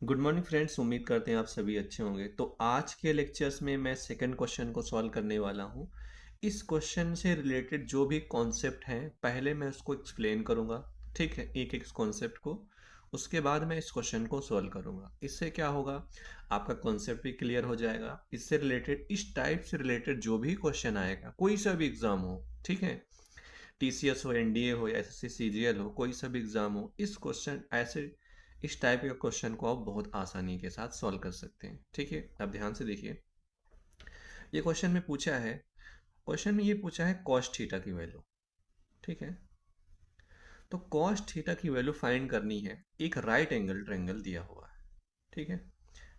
Good morning friends. उम्मीद करते हैं आप सभी अच्छे होंगे। तो आज के लेक्चर्स में मैं सेकंड क्वेश्चन को सॉल्व करने वाला हूं। इस क्वेश्चन से रिलेटेड जो भी कॉन्सेप्ट हैं पहले मैं उसको एक्सप्लेन करूंगा, ठीक है, एक एक कॉन्सेप्ट को। उसके बाद मैं इस क्वेश्चन को सॉल्व करूंगा। इससे क्या होगा, आपका कॉन्सेप्ट भी क्लियर हो जाएगा। इससे रिलेटेड, इस टाइप से रिलेटेड जो भी क्वेश्चन आएगा, कोई सा भी एग्जाम हो, ठीक है, टीसीएस हो, एनडीए हो, एसएससी सीजीएल हो, कोई सा भी एग्जाम हो, इस क्वेश्चन ऐसे इस टाइप के क्वेश्चन को आप बहुत आसानी के साथ सॉल्व कर सकते हैं। ठीक है, अब ध्यान से देखिए। ये क्वेश्चन में पूछा है, क्वेश्चन में ये पूछा है कॉस थीटा की वैल्यू। ठीक है, तो कॉस थीटा की वैल्यू फाइंड करनी है। एक राइट एंगल ट्रायंगल दिया हुआ है, ठीक है,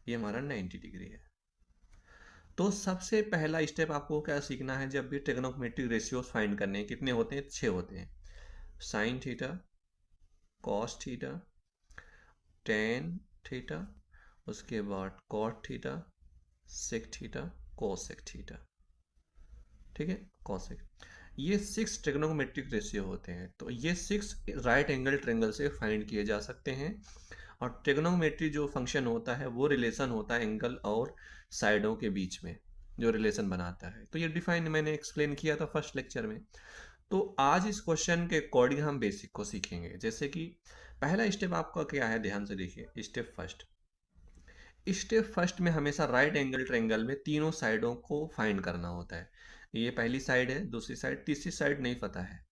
ये हमारा 90 डिग्री है। तो सबसे पहला स्टेप आपको क्या सीखना है, जब भी ट्रिग्नोमेट्रिक रेशियोज फाइंड करने हैं, कितने होते हैं, 6 होते हैं। Sine theta, cos theta, tan theta, उसके बाद cot theta, sec theta, cosec theta. ठीक है, कोसेक, ये 6 ट्रिग्नोमेट्रिक रेशियो होते हैं। तो ये 6 राइट एंगल ट्रायंगल से फाइंड किए जा सकते हैं। और ट्रिग्नोमेट्री जो फंक्शन होता है वो रिलेशन होता है एंगल और साइडों के बीच में, जो रिलेशन बनाता है। तो ये डिफाइन मैंने एक्सप्लेन किया था फर्स्ट लेक्चर में। तो आज इस क्वेश्चन के अकॉर्डिंग हम बेसिक को सीखेंगे। जैसे कि पहला स्टेप आपका क्या है, ध्यान से देखिए। स्टेप फर्स्ट में हमेशा राइट एंगल ट्रायंगल में तीनों साइडों को फाइंड करना होता है। ये पहली साइड है, दूसरी साइड, तीसरी साइड नहीं पता है,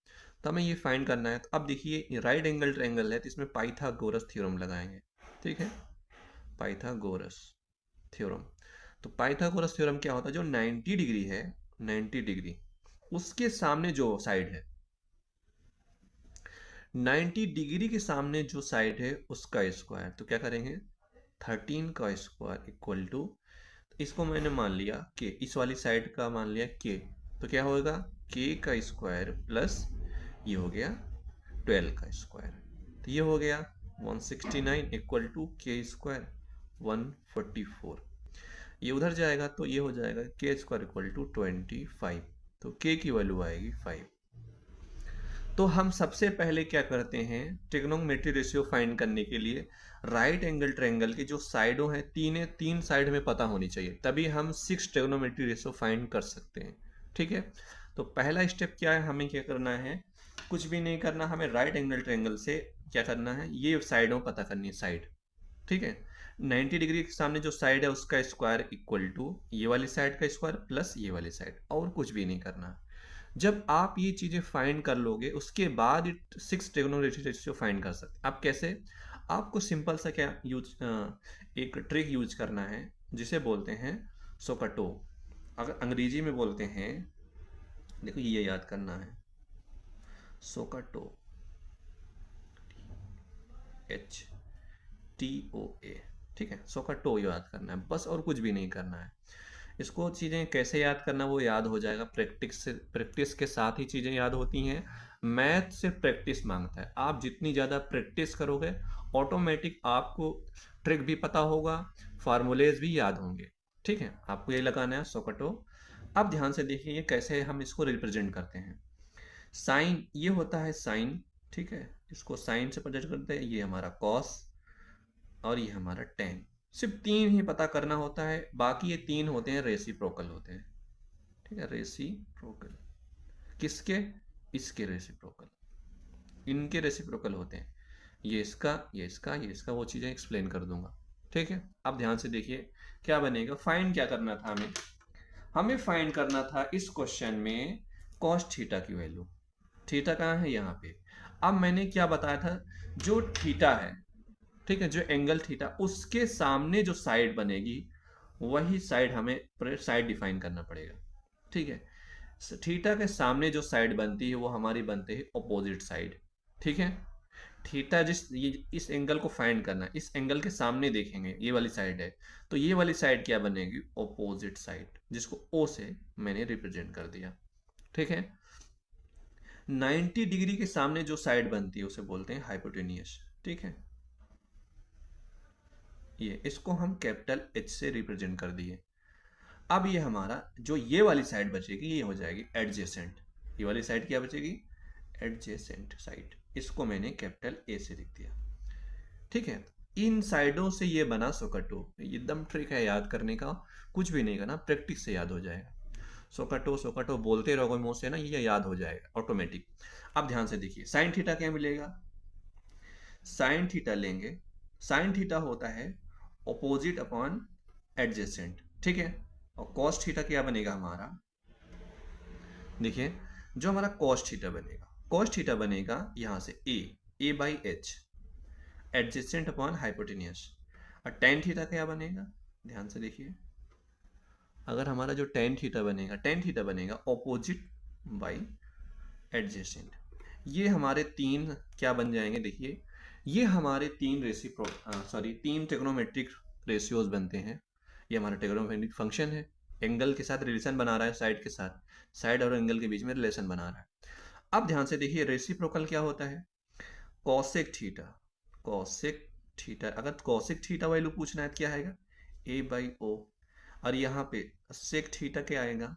तो हमें ये फाइंड करना है। तो अब देखिए, राइट एंगल ट्रायंगल है तो इसमें पाइथागोरस थ्योरम लगाएंगे। ठीक है, पाइथागोरस थ्योरम। तो पाइथागोरस थ्योरम क्या होता है, जो 90 डिग्री है, 90 डिग्री, उसके सामने जो साइड है, 90 डिग्री के सामने जो साइड है उसका स्क्वायर। तो क्या करेंगे, 13 का स्क्वायर इक्वल टू, इसको मैंने मान लिया के, इस वाली साइड का मान लिया के, तो क्या होगा, के का स्क्वायर प्लस ये हो गया 12 का स्क्वायर। तो ये हो गया 169 इक्वल टू के स्क्वायर 144। ये उधर जाएगा तो ये हो जाएगा के स्क्वायर इक्वल टू 25। तो के की वैल्यू आएगी 5। तो हम सबसे पहले क्या करते हैं, ट्रिग्नोमेट्री रेशियो फाइंड करने के लिए राइट एंगल ट्रायंगल की जो साइडों हैं, तीन साइड में पता होनी चाहिए, तभी हम 6 ट्रिग्नोमेट्री रेशियो फाइंड कर सकते हैं। ठीक है, तो पहला स्टेप क्या है, हमें क्या करना है, कुछ भी नहीं करना, हमें राइट एंगल ट्रायंगल से क्या करना है, ये साइडों पता करनी है, साइड। ठीक है, 90 डिग्री के सामने जो साइड है उसका स्क्वायर इक्वल टू ये वाली साइड का स्क्वायर प्लस ये वाली साइड, और कुछ भी नहीं करना। जब आप ये चीजें फाइंड कर लोगे उसके बाद 6 ट्रिग्नोमेट्री रेशियो फाइंड कर सकते। आप कैसे, आपको सिंपल सा क्या यूज, एक ट्रिक यूज करना है जिसे बोलते हैं सोकटो। अगर अंग्रेजी में बोलते हैं, देखो ये याद करना है, सोकटो, HTOA। ठीक है, सोकटो याद करना है बस, और कुछ भी नहीं करना है। इसको चीज़ें कैसे याद करना वो याद हो जाएगा, प्रैक्टिस से, प्रैक्टिस के साथ ही चीज़ें याद होती हैं। मैथ से प्रैक्टिस मांगता है, आप जितनी ज़्यादा प्रैक्टिस करोगे ऑटोमेटिक आपको ट्रिक भी पता होगा, फार्मूलेज भी याद होंगे। ठीक है, आपको ये लगाना है सोकटो। अब ध्यान से देखिए ये कैसे हम इसको रिप्रेजेंट करते हैं। साइन, ये होता है साइन, ठीक है, इसको साइन से प्रेजेंट करते हैं। ये हमारा कॉस और ये हमारा टेन। सिर्फ तीन ही पता करना होता है, बाकी ये तीन होते हैं रेसिप्रोकल होते हैं। ठीक है, रेसिप्रोकल किसके, इसके रेसिप्रोकल, इनके रेसिप्रोकल होते हैं। ये इसका, ये इसका, ये इसका, वो चीज़ें एक्सप्लेन कर दूंगा। ठीक है, अब ध्यान से देखिए क्या बनेगा। फाइंड क्या करना था हमें, हमें फाइंड करना था इस क्वेश्चन में कॉस थीटा की वैल्यू। थीटा कहाँ है, यहाँ पे। अब मैंने क्या बताया था, जो थीटा है, ठीक है, जो एंगल थीटा, उसके सामने जो साइड बनेगी वही साइड हमें साइड डिफाइन करना पड़ेगा। ठीक है, थीटा के सामने जो साइड बनती है वो हमारी बनती है ऑपोजिट साइड। ठीक है, थीटा जिस, ये इस एंगल को फाइंड करना है, इस एंगल के सामने देखेंगे ये वाली साइड है, तो ये वाली साइड क्या बनेगी, ऑपोजिट साइड, जिसको ओ से मैंने रिप्रेजेंट कर दिया। ठीक है, 90 डिग्री के सामने जो साइड बनती है उसे बोलते हैं हाइपोटेनियस। ठीक है, ये इसको हम कैपिटल एच से रिप्रेजेंट कर दिए। अब ये हमारा जो ये वाली साइड बचेगी ये हो जाएगी एडजेसेंट। ये वाली साइड क्या बचेगी, एडजेसेंट साइड, इसको मैंने कैपिटल ए से लिख दिया। ठीक है, इन साइडों से ये बना सोकटो। एकदम ट्रिक है याद करने का, कुछ भी नहीं करना, प्रैक्टिस से याद हो जाएगा। सोकटो सोकटो बोलते रहोगे मुंह से ना, ये याद हो जाएगा ऑटोमेटिक। अब ध्यान से देखिए, साइन थीटा क्या मिलेगा? साइन थीटा लेंगे, साइन थीटा होता है ऑपोजिट अपॉन एडजेसेंट, ठीक है। और कॉस थीटा क्या बनेगा हमारा? देखिए, जो हमारा कॉस थीटा बनेगा, कॉस थीटा बनेगा यहां से A by H, adjacent upon hypotenuse. और टेन थीटा क्या बनेगा? ध्यान से देखिए, अगर हमारा जो टेन थीटा बनेगा, टेन थीटा बनेगा ऑपोजिट बाई एडजेसेंट। ये हमारे तीन क्या बन जाएंगे? देखिए, ये हमारे तीन ट्रिग्नोमेट्रिक रेशियोज बनते हैं। ये हमारा ट्रिग्नोमेट्रिक फंक्शन है, एंगल के साथ रिलेशन बना रहा है, साइड के साथ, साइड और एंगल के बीच में रिलेशन बना रहा है। अब ध्यान से देखिए, रेसिप्रोकल क्या होता है? कॉसेक थीटा, कॉसेक थीटा, अगर कॉसेक थीटा वैल्यू पूछना है तो क्या आएगा? ए बाई ओ। और यहाँ पे सेक थीटा क्या आएगा?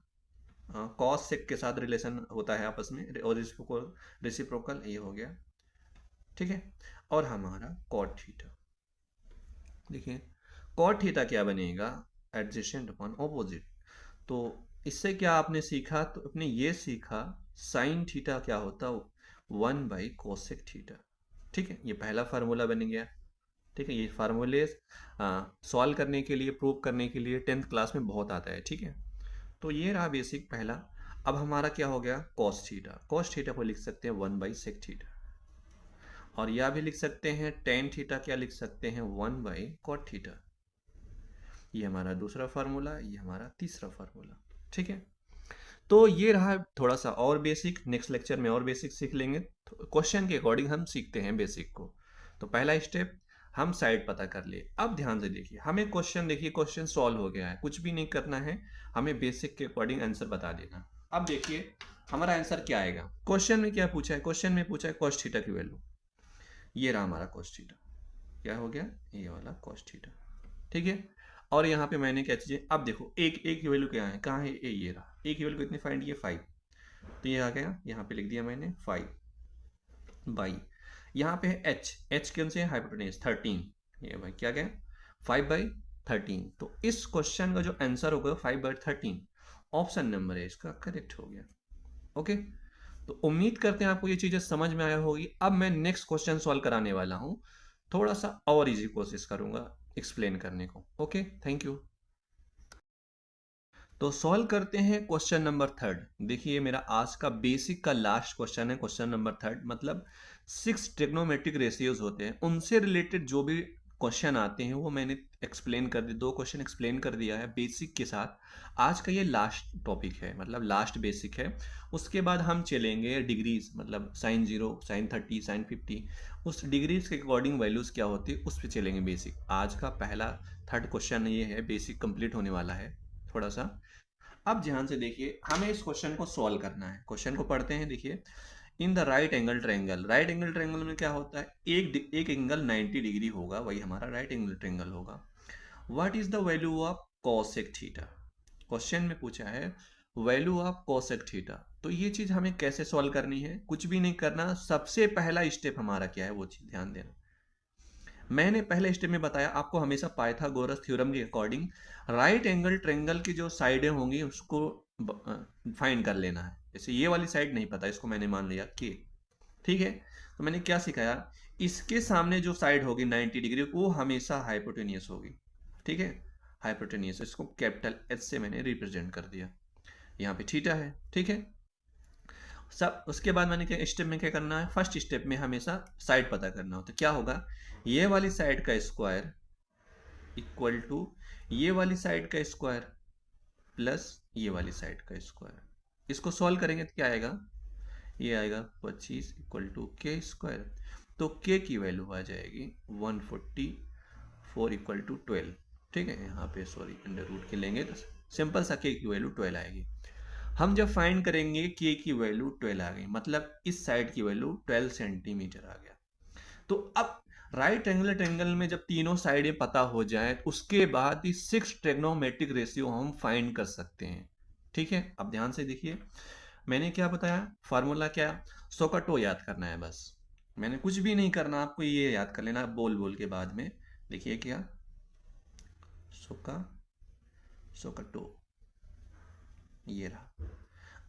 कॉस सेक के साथ रिलेशन होता है आपस में, और रेसिप्रोकल ये हो गया, ठीक है। और हमारा कॉट थीटा, देखिए कॉट थीटा क्या बनेगा? Adjacent upon opposite. तो इससे क्या आपने सीखा? तो आपने ये सीखा साइन थीटा क्या होता है? 1 बाई कोसेक थीटा, ठीक है। ये पहला फार्मूला बन गया, ठीक है। ये फार्मूले सॉल्व करने के लिए, प्रूव करने के लिए 10th क्लास में बहुत आता है, ठीक है। तो ये रहा बेसिक पहला। अब हमारा क्या हो गया? कॉस थीटा, कॉस थीटा को लिख सकते हैं 1 बाई सेक थीटा, और यह भी लिख सकते हैं टेन थीटा क्या लिख सकते हैं? 1 बाई कॉट थीटा। ये हमारा दूसरा फार्मूला, ये हमारा तीसरा फार्मूला, ठीक है। तो ये रहा थोड़ा सा और बेसिक, नेक्स्ट लेक्चर में और बेसिक सीख लेंगे। तो क्वेश्चन के अकॉर्डिंग हम सीखते हैं बेसिक को। तो पहला स्टेप हम साइड पता कर लिए। अब ध्यान से देखिए, हमें क्वेश्चन, देखिए क्वेश्चन सॉल्व हो गया है, कुछ भी नहीं करना है, हमें बेसिक के अकॉर्डिंग आंसर बता देना। अब देखिए हमारा आंसर क्या आएगा। क्वेश्चन में क्या पूछा है? क्वेश्चन में पूछा है कॉस थीटा की वैल्यू, ये रहा हमारा कॉस थीटा, क्या हो गया? ये वाला कॉस थीटा, ठीक है। और यहाँ पे मैंने क्या चीज़ें, अब देखो एक एक की वैल्यू क्या है, कहाँ है? ये रहा, एक की वैल्यू कितनी फाइंड की? 5। तो ये आ गया, यहाँ पे लिख दिया मैंने 5 बाई, यहाँ पे है एच कौन से? हाइपोटेन्यूज 13। ये भाई क्या गया? 5 बाई 13। तो इस क्वेश्चन का जो आंसर होगा 5 बाई 13, ऑप्शन नंबर है इसका करेक्ट हो गया। ओके, तो उम्मीद करते हैं आपको ये चीजें समझ में आया होगी। अब मैं नेक्स्ट क्वेश्चन सॉल्व कराने वाला हूं, थोड़ा सा और इजी कोशिश करूंगा एक्सप्लेन करने को। Okay, thank you. तो सॉल्व करते हैं क्वेश्चन नंबर 3। देखिए मेरा आज का बेसिक का लास्ट क्वेश्चन है, क्वेश्चन नंबर 3। मतलब 6 ट्रिग्नोमेट्रिक रेशियोज होते हैं, उनसे रिलेटेड जो भी क्वेश्चन आते हैं वो मैंने एक्सप्लेन कर दिया, 2 क्वेश्चन एक्सप्लेन कर दिया है बेसिक के साथ। आज का ये लास्ट टॉपिक है, मतलब लास्ट बेसिक है। उसके बाद हम चलेंगे डिग्रीज, मतलब साइन 0, साइन 30, साइन 50, उस डिग्रीज के अकॉर्डिंग वैल्यूज क्या होती है उस पर चलेंगे बेसिक। आज का पहला 3rd क्वेश्चन ये है, बेसिक कंप्लीट होने वाला है थोड़ा सा। अब ध्यान से देखिए, हमें इस क्वेश्चन को सॉल्व करना है। क्वेश्चन को पढ़ते हैं। देखिए, in the right angle triangle, right angle triangle में क्या होता है? एक एंगल 90 डिग्री होगा, वही हमारा राइट एंगल ट्रायंगल होगा। What is the value of cosec theta? Question में पूछा है वैल्यू ऑफ कोसेक थीटा। तो ये चीज हमें कैसे सॉल्व करनी है? कुछ भी नहीं करना, सबसे पहला स्टेप हमारा क्या है वो चीज ध्यान देना। मैंने पहले स्टेप में बताया आपको, हमेशा पाइथागोरस थ्योरम के अकॉर्डिंग राइट एंगल ट्रायंगल की जो साइडें होंगी उसको फाइंड कर लेना है। जैसे ये वाली साइड नहीं पता, इसको मैंने मान लिया के, ठीक है। तो मैंने क्या सिखाया, इसके सामने जो साइड होगी 90 डिग्री वो हमेशा हाइपोटेनियस होगी, ठीक है। हाइपोटेनियस, इसको कैपिटल एच से मैंने रिप्रेजेंट कर दिया। यहाँ पे थीटा है, ठीक है। सब उसके बाद मैंने क्या स्टेप में क्या करना है? फर्स्ट स्टेप में हमेशा साइड पता करना होता है। क्या होगा? ये वाली साइड का स्क्वायर इक्वल टू ये वाली साइड का स्क्वायर प्लस ये वाली साइड का स्क्वायर। इसको सॉल्व करेंगे तो क्या आएगा? ये आएगा 25 इक्वल टू के स्क्वायर। तो के की वैल्यू आ जाएगी 144 इक्वल टू 12, ठीक है। यहाँ पे सॉरी अंडर रूट के लेंगे तो सिंपल सा के की वैल्यू 12 आएगी। हम जब फाइंड करेंगे के की वैल्यू 12 आ गई, मतलब इस साइड की वैल्यू 12 सेंटीमीटर आ गया। तो अब राइट एंगल ट्रायंगल में जब तीनों साइडें पता हो जाए उसके बाद ही 6 ट्रिग्नोमेट्रिक रेशियो हम फाइंड कर सकते हैं, ठीक है। अब ध्यान से देखिए, मैंने क्या बताया? फार्मूला क्या? सोकाटो याद करना है बस, मैंने कुछ भी नहीं करना, आपको ये याद कर लेना बोल बोल के बाद में। देखिए क्या, सोका सोकटो, ये रहा।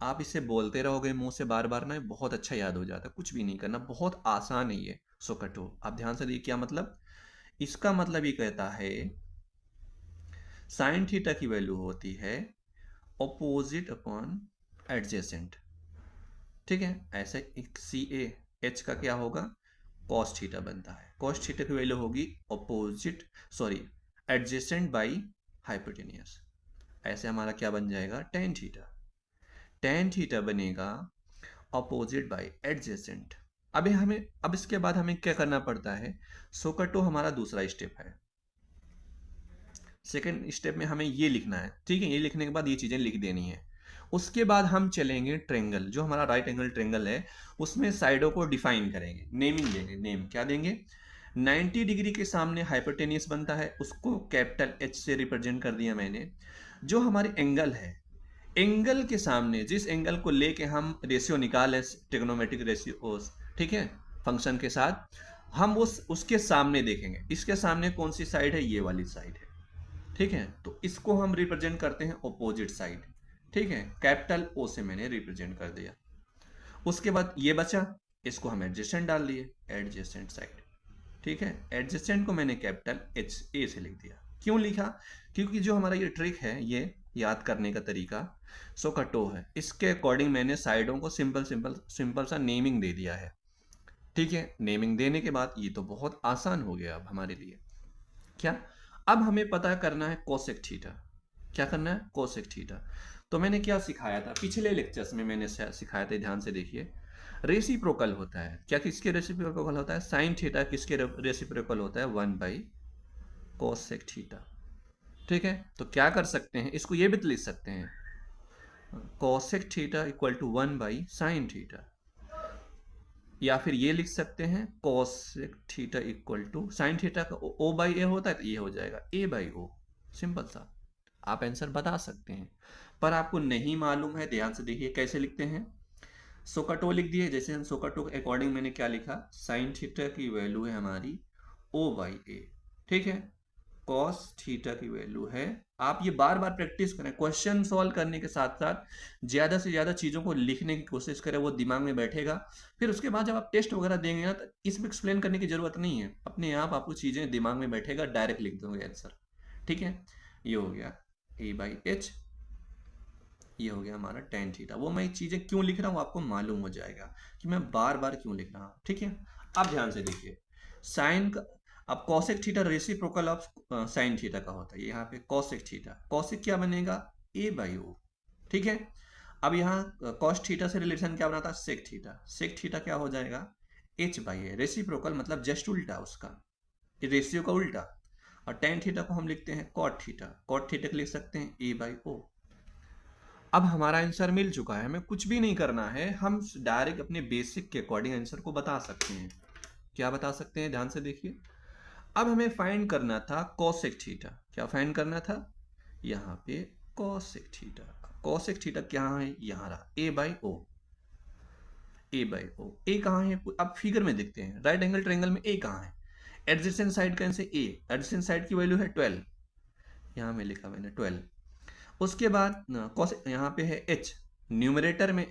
आप इसे बोलते रहोगे मुंह से बार बार ना, बहुत अच्छा याद हो जाता है, कुछ भी नहीं करना, बहुत आसान है ये सोकटो। आप ध्यान से देखिए क्या मतलब, इसका मतलब ये कहता है साइन थीटा की वैल्यू होती है ऑपोजिट अपॉन एडजेसेंट। ठीक है, ऐसे एक सी ए एच का क्या होगा, कॉस थीटा बनता है। कॉस थीटा की वैल्यू होगी opposite, sorry, adjacent by hypotenuse. ऐसे हमारा क्या बन जाएगा, टेन थीटा। टेन थीटा बनेगा ऑपोजिट बाई एडजेसेंट। अब इसके बाद हमें क्या करना पड़ता है, सोकटो हमारा दूसरा स्टेप है। सेकेंड स्टेप में हमें ये लिखना है, ठीक है, ये लिखने के बाद ये चीजें लिख देनी है। उसके बाद हम चलेंगे ट्रेंगल, जो हमारा राइट एंगल ट्रेंगल है, उसमें साइडों को डिफाइन करेंगे, नेमिंग देंगे। नेम क्या देंगे, 90 डिग्री के सामने हाइपोटेनियस बनता है, उसको कैपिटल एच से रिप्रेजेंट कर दिया मैंने। जो हमारी एंगल है, एंगल के सामने जिस एंगल को लेके हम रेशियो निकाले, ट्रिग्नोमेट्रिक रेशियो, ठीक है, फंक्शन के साथ, हम उसके सामने देखेंगे, इसके सामने कौन सी साइड है, ये वाली साइड है। ठीक है, तो इसको हम रिप्रेजेंट करते हैं ऑपोजिट साइड। ठीक है, कैपिटल ओ से मैंने रिप्रेजेंट कर दिया। उसके बाद ये बचा, इसको हम एडजेसेंट डाल लिए, एडजेसेंट साइड। ठीक है, एडजेसेंट को मैंने कैपिटल एच ए से लिख दिया। क्यों लिखा, क्योंकि जो हमारा ये ट्रिक है, ये याद करने का तरीका सोकटो है, इसके अकॉर्डिंग मैंने साइडों को सिंपल सिंपल सिंपल सा नेमिंग दे दिया है। ठीक है, नेमिंग देने के बाद ये तो बहुत आसान हो गया अब हमारे लिए। क्या, अब हमें पता करना है कोसेक थीटा। क्या करना है, कोसेक थीटा। तो मैंने क्या सिखाया था पिछले लेक्चर्स में, मैंने सिखाया था, ध्यान से देखिए। रेसिप्रोकल होता है क्या, किसके रेसिप्रोकल होता है, साइन थीटा किसके रेसिप्रोकल होता है, 1 बाई कोसेक थीटा। ठीक है, तो क्या कर सकते हैं, इसको ये भी लिख सकते हैं, cosec theta equal to 1 by sine theta, या फिर ये लिख सकते हैं cosec theta equal to sine theta का ओ बाई ए होता है, तो ये हो जाएगा ए बाई ओ। सिंपल सा, आप आंसर बता सकते हैं। पर आपको नहीं मालूम है, ध्यान से देखिए कैसे लिखते हैं। सोकाटो लिख दिए, जैसे हम सोकाटो के अकॉर्डिंग मैंने क्या लिखा, साइन थीटा की वैल्यू है हमारी ओ बाई ए। ठीक है, कॉस थीटा की वैल्यू है, आप ये बार बार प्रैक्टिस करें, क्वेश्चन सॉल्व करने के साथ साथ ज्यादा से ज्यादा चीजों को लिखने की कोशिश करें, वो दिमाग में बैठेगा। फिर उसके बाद जब आप टेस्ट वगैरह देंगे ना, तो इसमें एक्सप्लेन करने की जरूरत नहीं है, अपने आप आपको चीजें दिमाग में बैठेगा, डायरेक्ट लिख दोगे आंसर। ठीक है, ये हो गया ए बाई एच, ये हो गया हमारा टेन थीटा। वो मैं चीजें क्यों लिख रहा हूँ आपको मालूम हो जाएगा कि मैं बार बार क्यों लिख रहा हूँ। ठीक है, अब ध्यान से देखिए, साइन का, अब cosec theta reciprocal of sine theta का होता है, यहाँ पे कॉसेक थीटा, कॉसेक क्या बनेगा, ए बाई ओ। ठीक है, अब यहाँ कॉस थीटा से रिलेशन क्या बनाता है, सेक थीटा, सेक थीटा क्या हो जाएगा, एच बाई ए। रेसिप्रोकल मतलब जस्ट उल्टा उसका, रेशियो का उल्टा। और टेन थीटा को हम लिखते हैं कॉट थीटा, कॉट थीटा को लिख सकते हैं ए बाई ओ। अब हमारा आंसर मिल चुका है, हमें कुछ भी नहीं करना है, हम डायरेक्ट अपने बेसिक के अकॉर्डिंग आंसर को बता सकते हैं। क्या बता सकते हैं, ध्यान से देखिए। अब हमें फाइंड करना था कोसेक थीटा। क्या फाइंड करना था, यहाँ पे कोसेक थीटा। कोसेक थीटा क्या है, यहाँ रहा, ए बाई ओ, ए बाई ओ। ए कहाँ है, अब फिगर में देखते हैं, राइट एंगल ट्रायंगल में ए कहाँ है, एडजेसेंट साइड का से ए, एडजेसेंट साइड की वैल्यू है 12, यहाँ में लिखा मैंने 12। उसके बाद कॉस यहाँ पे है एच, न्यूमरेटर में,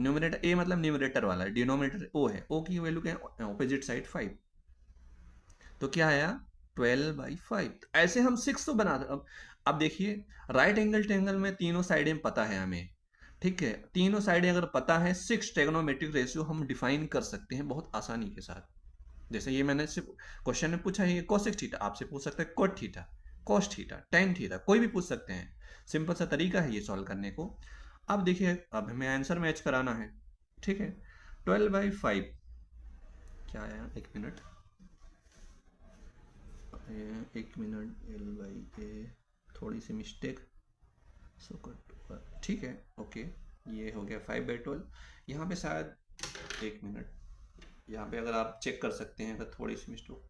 न्यूमरेटर ए मतलब न्यूमरेटर वाला है, डिनोमिनेटर ओ है, ओ की वैल्यू क्या है, ऑपोजिट साइड 5, तो क्या आया 12/5। ऐसे हम 6 तो बना दे। अब देखिए, राइट एंगल ट्रायंगल में तीनों साइडें पता है हमें। ठीक है, तीनों साइडें अगर पता है, 6 ट्रिग्नोमेट्रिक रेशियो हम डिफाइन कर सकते हैं बहुत आसानी के साथ। जैसे ये मैंने सिर्फ क्वेश्चन में पूछा है, कोसेक थीटा, आपसे पूछ सकते हैं cot theta, cos theta, tan theta, कोई भी पूछ सकते हैं। सिंपल सा तरीका है ये सॉल्व करने को। अब देखिए, अब हमें आंसर मैच कराना है। ठीक है, 12/5 क्या आया, एक मिनट, एल बाई ए, थोड़ी सी मिस्टेक, सो ठीक है, ओके, ये हो गया 5/12। यहाँ पे शायद, एक मिनट, यहाँ पे अगर आप चेक कर सकते हैं, अगर थोड़ी सी मिस्टेक,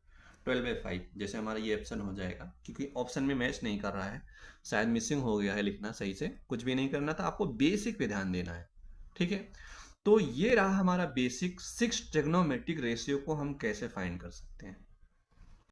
12/5 जैसे हमारा ये ऑप्शन हो जाएगा, क्योंकि ऑप्शन में मैच नहीं कर रहा है, शायद मिसिंग हो गया है लिखना सही से। कुछ भी नहीं करना था, आपको बेसिक पे ध्यान देना है। ठीक है, तो ये रहा हमारा बेसिक, 6 ट्रिग्नोमेट्रिक रेशियो को हम कैसे फाइंड कर सकते हैं।